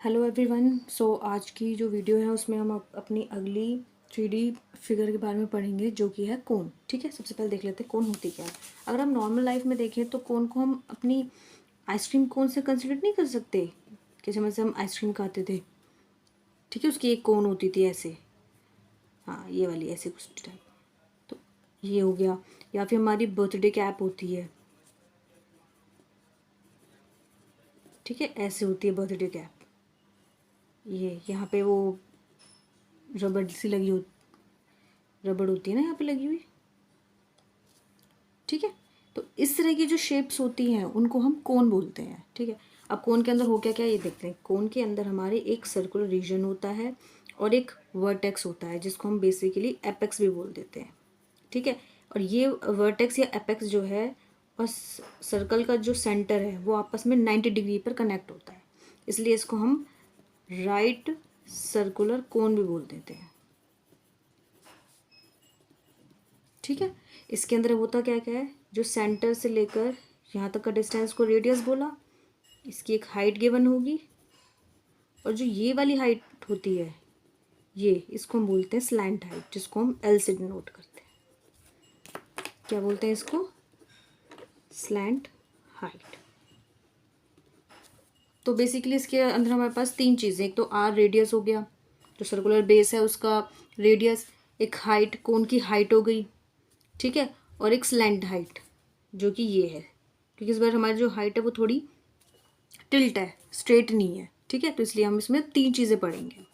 Hello everyone. आज की जो वीडियो है उसमें हम अपनी अगली 3D फिगर के बारे में पढ़ेंगे जो कि है कोन। ठीक है, सबसे पहले देख लेते हैं कोन होती क्या है। अगर हम नॉर्मल लाइफ में देखें तो कोन को हम अपनी आइसक्रीम कोन से कंसिडर नहीं कर सकते कि जैसे हम आइसक्रीम खाते थे। ठीक है, उसकी एक कोन होती थी ऐसे, हाँ ये वाली ऐसे कुछ टाइप। तो ये हो गया। या फिर हमारी बर्थडे कैप होती है। ठीक है, ऐसे होती है बर्थडे कैप। ये यहाँ पे वो रबड़ सी लगी हो, रबड़ होती है ना यहाँ पे लगी हुई। ठीक है, तो इस तरह की जो शेप्स होती हैं उनको हम कोन बोलते हैं। ठीक है, अब कोन के अंदर हो क्या क्या ये देखते हैं। कोन के अंदर हमारे एक सर्कुलर रीजन होता है और एक वर्टेक्स होता है जिसको हम बेसिकली एपेक्स भी बोल देते हैं। ठीक है, और ये वर्टेक्स या एपेक्स जो है और सर्कल का जो सेंटर है वो आपस में 90 डिग्री पर कनेक्ट होता है, इसलिए इसको हम राइट सर्कुलर कोन भी बोल देते हैं। ठीक है, इसके अंदर होता क्या क्या है, जो सेंटर से लेकर यहाँ तक का डिस्टेंस को रेडियस बोला, इसकी एक हाइट गिवन होगी, और जो ये वाली हाइट होती है ये इसको हम बोलते हैं स्लैंट हाइट, जिसको हम एल से डिनोट करते हैं। क्या बोलते हैं इसको? Slant height. तो बेसिकली इसके अंदर हमारे पास तीन चीज़ें, एक तो आर रेडियस हो गया, जो सर्कुलर बेस है उसका रेडियस, एक हाइट कोन की हाइट हो गई। ठीक है, और एक स्लैंट हाइट जो कि ये है, क्योंकि इस बार हमारी जो हाइट है वो थोड़ी टिल्ट है, स्ट्रेट नहीं है। ठीक है, तो इसलिए हम इसमें तीन चीज़ें पढ़ेंगे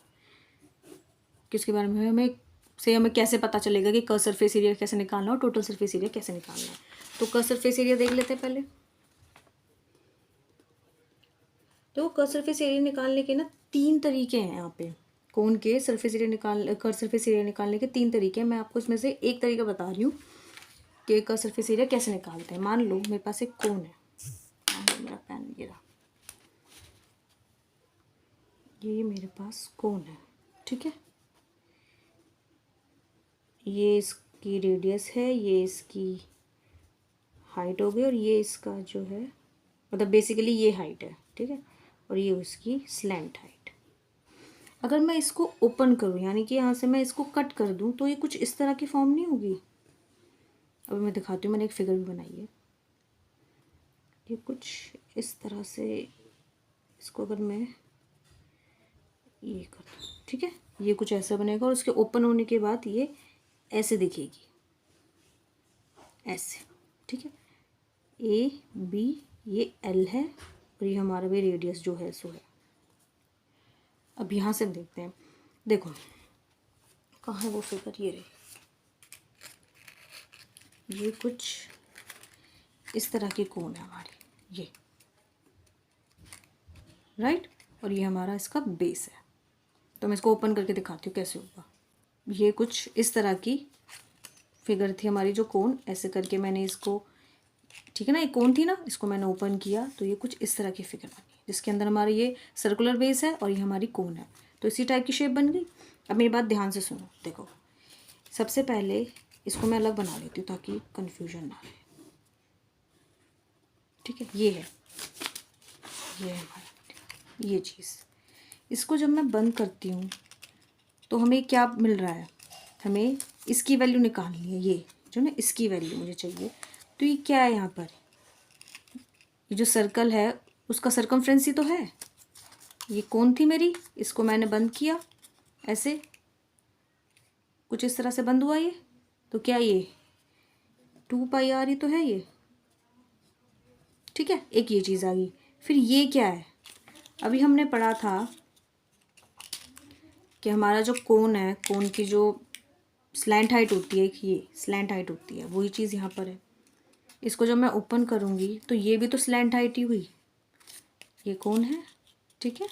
कि उसके बारे में हमें कैसे पता चलेगा कि कर्व सरफेस एरिया कैसे निकालना है और टोटल सरफेस एरिया कैसे निकालना है। तो कर्व सरफेस एरिया देख लेते हैं पहले। तो कर्व सरफेस एरिया निकालने के ना तीन तरीके हैं यहाँ पे। कोन के surface area curve surface area निकालने के तीन तरीके हैं। मैं आपको इसमें से एक तरीका बता रही हूँ कि कर्व सरफेस एरिया कैसे निकालते हैं। मान लो मेरे पास एक कोन है, मेरा पेन ये रहा, ये मेरे पास कोन है। ठीक है, ये इसकी रेडियस है, ये इसकी हाइट हो गई, और ये इसका जो है मतलब बेसिकली ये हाइट है। ठीक है, और ये उसकी स्लैंट हाइट। अगर मैं इसको ओपन करूँ, यानी कि यहाँ से मैं इसको कट कर दूँ, तो ये कुछ इस तरह की फॉर्म नहीं होगी। अभी मैं दिखाती हूँ, मैंने एक फिगर भी बनाई है। ये कुछ इस तरह से, इसको अगर मैं ये कर दूँ, ठीक है, ये कुछ ऐसा बनेगा, और उसके ओपन होने के बाद ये ऐसे दिखेगी, ऐसे। ठीक है, ए बी, ये एल है, और ये हमारा भी रेडियस जो है सो है। अब यहाँ से देखते हैं, देखो कहाँ है वो फिगर, ये रही। ये कुछ इस तरह की कोन है हमारी, ये राइट, और ये हमारा इसका बेस है। तो मैं इसको ओपन करके दिखाती हूँ कैसे होगा। ये कुछ इस तरह की फिगर थी हमारी, जो कोन ऐसे करके मैंने इसको, ठीक है ना, एक कोन थी ना, इसको मैंने ओपन किया तो ये कुछ इस तरह की फिगर बनी, जिसके अंदर हमारा ये सर्कुलर बेस है और ये हमारी कोन है। तो इसी टाइप की शेप बन गई। अब मेरी बात ध्यान से सुनो, देखो सबसे पहले इसको मैं अलग बना लेती हूँ ताकि कन्फ्यूजन ना रहे। ठीक है, ये है, ये है हमारा ये चीज़। इसको जब मैं बंद करती हूँ तो हमें क्या मिल रहा है, हमें इसकी वैल्यू निकालनी है, ये जो ना इसकी वैल्यू मुझे चाहिए। तो ये क्या है यहाँ पर, ये जो सर्कल है उसका सरकमफ्रेंस ही तो है। ये कौन थी मेरी, इसको मैंने बंद किया ऐसे, कुछ इस तरह से बंद हुआ ये। तो क्या ये 2πr ही तो है ये। ठीक है, एक ये चीज़ आ गई। फिर ये क्या है, अभी हमने पढ़ा था कि हमारा जो कोन है, कोन की जो स्लैंट हाइट होती है, ये स्लैंट हाइट होती है, वही चीज़ यहाँ पर है। इसको जब मैं ओपन करूँगी तो ये भी तो स्लैंट हाइट ही हुई, ये कौन है। ठीक है,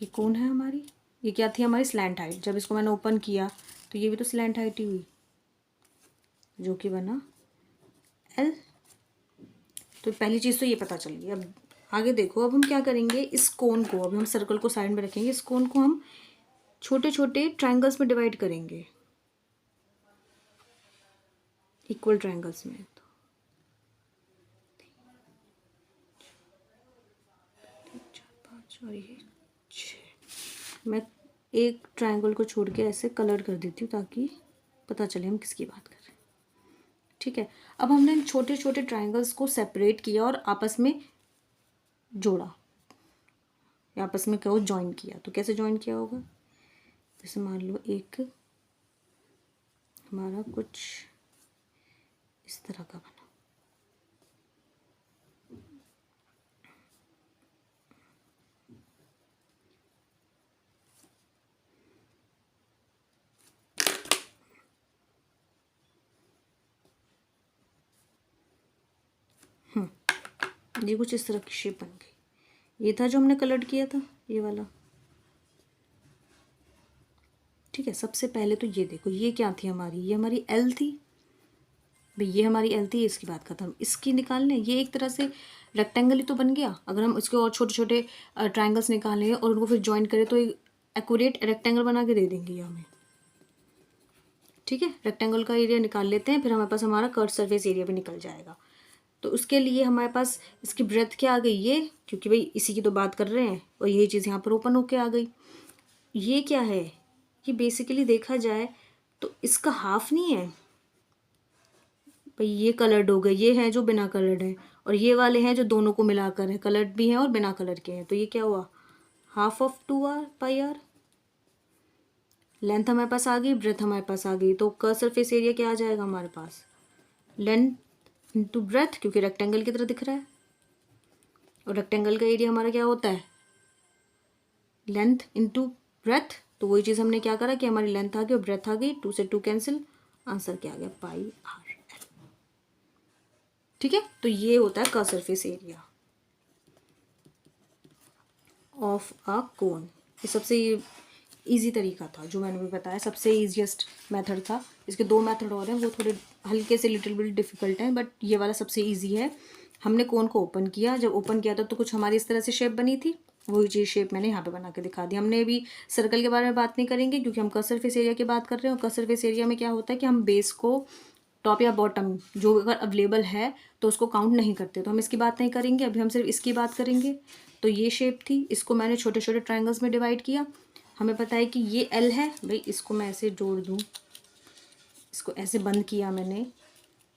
ये कौन है हमारी, ये क्या थी हमारी स्लैंट हाइट। जब इसको मैंने ओपन किया तो ये भी तो स्लैंट हाइट ही हुई, जो कि बना एल। तो पहली चीज़ तो ये पता चल गई। अब आगे देखो, अब हम क्या करेंगे, इस कोन को, अभी हम सर्कल को साइड में रखेंगे, इस कोन को हम छोटे छोटे ट्रायंगल्स में डिवाइड करेंगे, इक्वल ट्रायंगल्स में। तो और ये 6। मैं एक ट्रायंगल को छोड़ के ऐसे कलर कर देती हूँ ताकि पता चले हम किसकी बात कर रहे हैं। ठीक है, अब हमने इन छोटे छोटे ट्रायंगल्स को सेपरेट किया और आपस में जोड़ा या आपस में कहो ज्वाइन किया। तो कैसे ज्वाइन किया होगा? जैसे मान लो एक हमारा कुछ इस तरह का बना, ये कुछ इस तरह की शेप बन गई। ये था जो हमने कलर किया था, ये वाला। ठीक है, सबसे पहले तो ये देखो, ये क्या थी हमारी? ये हमारी एल थी भाई, ये हमारी एल थी। इसकी बात खत्म। इसकी निकालने, ये एक तरह से रेक्टेंगल ही तो बन गया। अगर हम इसके और छोटे छोटे ट्राइंगल्स निकालें और उनको फिर ज्वाइन करें तो एक एक्यूरेट रेक्टेंगल बना के दे देंगे ये हमें। ठीक है, रेक्टेंगल का एरिया निकाल लेते हैं, फिर हमारे पास हमारा कर्व सरफेस एरिया भी निकल जाएगा। तो उसके लिए हमारे पास इसकी ब्रेथ क्या आ गई? ये, क्योंकि भाई इसी की तो बात कर रहे हैं, और यही चीज़ यहाँ पर ओपन होके आ गई। ये क्या है? ये बेसिकली देखा जाए तो इसका हाफ नहीं है भाई, ये कलर्ड हो गए, ये हैं जो बिना कलर्ड है, और ये वाले हैं जो दोनों को मिलाकर है, कलर्ड भी हैं और बिना कलर के हैं। तो ये क्या हुआ? Half of 2r pi r. Length हमारे पास आ गई, ब्रेथ हमारे पास आ गई। तो कर्व सरफेस एरिया क्या आ जाएगा हमारे पास? लेंथ इंटू ब्रेथ, क्योंकि रेक्टेंगल की तरह दिख रहा है, और रेक्टेंगल का एरिया हमारा क्या होता है? Length into breadth. तो वही चीज़ हमने क्या करा कि हमारी लेंथ आ गई और ब्रेथ आ गई, 2 से 2 कैंसिल, आंसर क्या आ गया? Pi r l. ठीक है, तो ये होता है curve surface area of a cone. ये सबसे इजी तरीका था जो मैंने भी बताया, सबसे इजीएस्ट मेथड था। इसके 2 मेथड और हैं, वो थोड़े हल्के से लिटिल बिट डिफिकल्ट हैं, बट ये वाला सबसे इजी है। हमने कोन को ओपन किया, जब ओपन किया था तो कुछ हमारी इस तरह से शेप बनी थी, वही चीज़ शेप मैंने यहाँ पे बना के दिखा दी। हमने अभी सर्कल के बारे में बात नहीं करेंगे क्योंकि हम कर्व सरफेस एरिया की बात कर रहे हैं, और कर्व सरफेस एरिया में क्या होता है कि हम बेस को टॉप या बॉटम जो अगर अवेलेबल है तो उसको काउंट नहीं करते, तो हम इसकी बात नहीं करेंगे। अभी हम सिर्फ इसकी बात करेंगे। तो ये शेप थी, इसको मैंने छोटे छोटे ट्रायंगल्स में डिवाइड किया। हमें पता है कि ये एल है भाई, इसको मैं ऐसे जोड़ दूँ, इसको ऐसे बंद किया मैंने,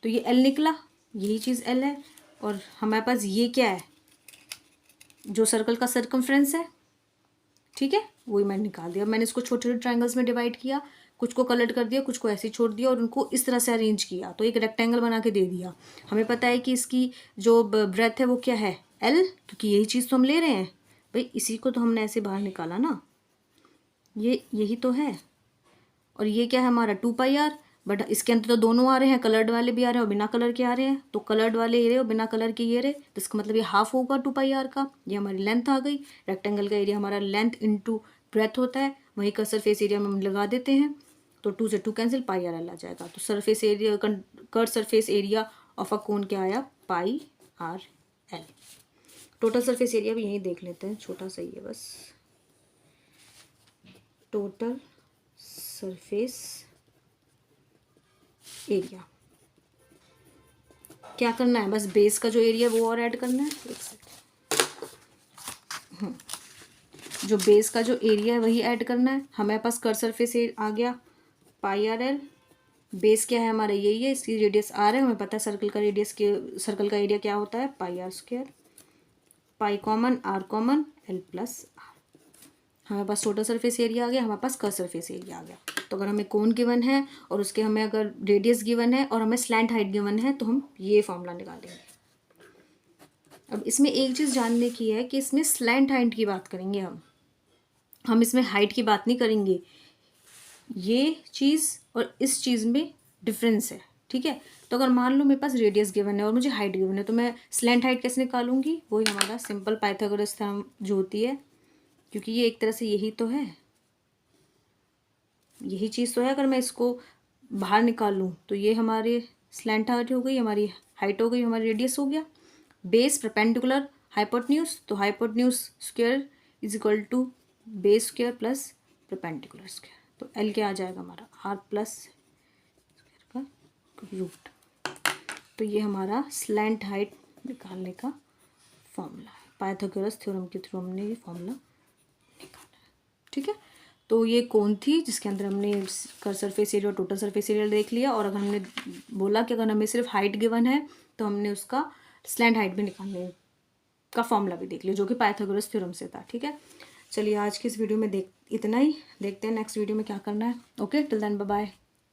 तो ये एल निकला, यही चीज़ एल है। और हमारे पास ये क्या है? जो सर्कल का सर्कमफ्रेंस है। ठीक है, वही मैंने निकाल दिया। मैंने इसको छोटे छोटे ट्रायंगल्स में डिवाइड किया, कुछ को कलर कर दिया, कुछ को ऐसे छोड़ दिया, और उनको इस तरह से अरेंज किया, तो एक रेक्टेंगल बना के दे दिया। हमें पता है कि इसकी जो ब्रेथ है वो क्या है? एल, क्योंकि यही चीज़ तो हम ले रहे हैं भाई, इसी को तो हमने ऐसे बाहर निकाला ना, ये यही तो है। और ये क्या है हमारा? 2 पाई आर। बट इसके अंदर तो दोनों आ रहे हैं, कलर्ड वाले भी आ रहे हैं और बिना कलर के आ रहे हैं। तो कलर्ड वाले ये रहे और बिना कलर के ये रहे, तो इसका मतलब ये हाफ होगा 2 पाई आर का। ये हमारी लेंथ आ गई। रेक्टेंगल का एरिया हमारा लेंथ इंटू ब्रेथ होता है, वहीं का सरफेस एरिया में हम लगा देते हैं, तो 2 से 2 कैंसिल, पाई आर एल आ जाएगा। तो surface area, curve surface area of a cone क्या आया? Pi r l. Total surface area भी यहीं देख लेते हैं, छोटा सा ही है बस। टोटल सरफेस एरिया क्या करना है? बस बेस का जो एरिया है वो और ऐड करना है। एक सेकंड, जो बेस का जो एरिया है वही ऐड करना है। हमारे पास कर्व सरफेस आ गया पाई आर एल। बेस क्या है हमारा? यही है, इसकी रेडियस आर है। हमें पता है सर्कल का रेडियस के सर्कल का एरिया क्या होता है? Pi r square. Pi common, r common, l plus r. हमारे पास टोटल सरफेस एरिया आ गया, हमारे पास कर्व सरफेस एरिया आ गया। तो अगर हमें कोन गिवन है और उसके हमें अगर रेडियस गिवन है और हमें स्लैंट हाइट गिवन है, तो हम ये फॉर्मूला निकालेंगे। अब इसमें एक चीज़ जानने की है कि इसमें स्लैंट हाइट की बात करेंगे हम इसमें हाइट की बात नहीं करेंगे। ये चीज़ और इस चीज़ में डिफरेंस है। ठीक है, तो अगर मान लो मेरे पास रेडियस गिवन है और मुझे हाइट गिवन है, तो मैं स्लैंट हाइट कैसे निकालूंगी? वही हमारा सिंपल पाइथागोरस थ्योरम जो होती है, क्योंकि ये एक तरह से यही तो है, यही चीज़ तो है। अगर मैं इसको बाहर निकालूं तो ये हमारे स्लैंट हाइट हो गई, हमारी हाइट हो गई, हमारी रेडियस हो गया। बेस परपेंडिकुलर हाइपोटेन्यूज, तो hypotenuse square is equal to base square plus perpendicular square. तो एल क्या आ जाएगा हमारा? आर प्लस स्क्वायर का रूट। तो ये हमारा स्लैंट हाइट निकालने का फॉर्मूला है। पाइथागोरस थ्योरम के थ्रू हमने ये फॉर्मूला निकाला है। ठीक है, तो ये कौन थी जिसके अंदर हमने कर सरफेस एरिया और टोटल सरफेस एरिया देख लिया, और अगर हमने बोला कि अगर हमें सिर्फ हाइट गिवन है तो हमने उसका स्लैंट हाइट भी निकालने का फॉर्मूला भी देख लिया जो कि पाइथागोरस थ्योरम से था। ठीक है, चलिए आज की इस वीडियो में इतना ही, देखते हैं नेक्स्ट वीडियो में क्या करना है। Okay, till then bye bye.